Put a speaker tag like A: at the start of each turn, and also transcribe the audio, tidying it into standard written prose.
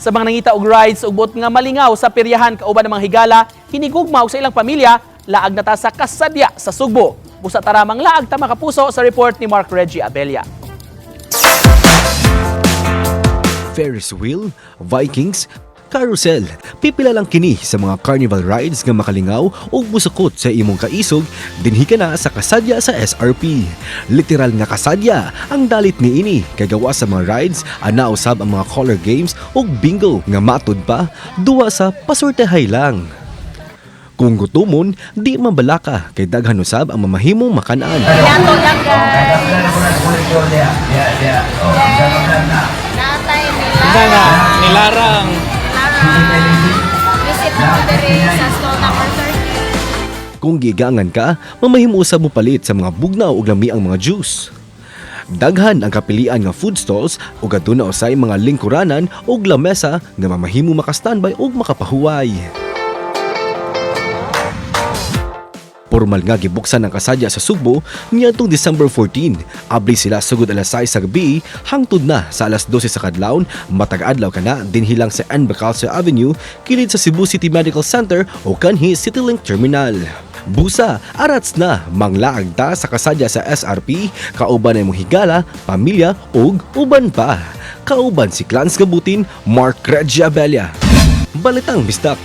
A: Sa mga nangita og rides ug buot nga malingaw sa peryahan kauban ng mga higala, hinigugma og sa ilang pamilya, laag na ta sa Kasadya sa Sugbo. Busa tara Manglaag ta mga kapuso sa report ni Mark Reggie Abella.
B: Ferris wheel, Vikings, carousel, pipila lang kini sa mga carnival rides nga makalingaw o busukot sa imong kaisog dinhi ka na sa Kasadya sa SRP. Literal nga Kasadya ang dalit ni ini kay gawa sa mga rides ana usab ang mga color games ug bingo nga matud pa duwa sa pasortehay lang. Kung gutumon, di mabalaka kay daghan usab ang mamahimong makan-an.
C: Yato lang guys. Natay nila.
A: Nilarang.
C: Visit na po diri sa stall number 30.
B: Kung gigangan ka, mamahimo usab mo palit sa mga bugnaw ug lami ang mga juice. Daghan ang kapilian nga food stalls ug aduna usay mga lingkuranan ug lamesa nga mamahimo makastandby ug makapahuway. Formal nga gibuksan ng Kasadya sa Sugbo niadtong December 14. Abli sila sugod alas 6 sa gabi hangtod na sa alas 12 sa kadlawon, matag adlaw kana dinhi lang sa Bacalcio Avenue kilid sa Cebu City Medical Center o kanhi CityLink Terminal. Busa, arats na manglaag ta sa Kasadya sa SRP, kauban ay mong higala, pamilya ug uban pa. Kauban si Clans Gabutin, Mark Reggie Abella. Balitang Bisdak.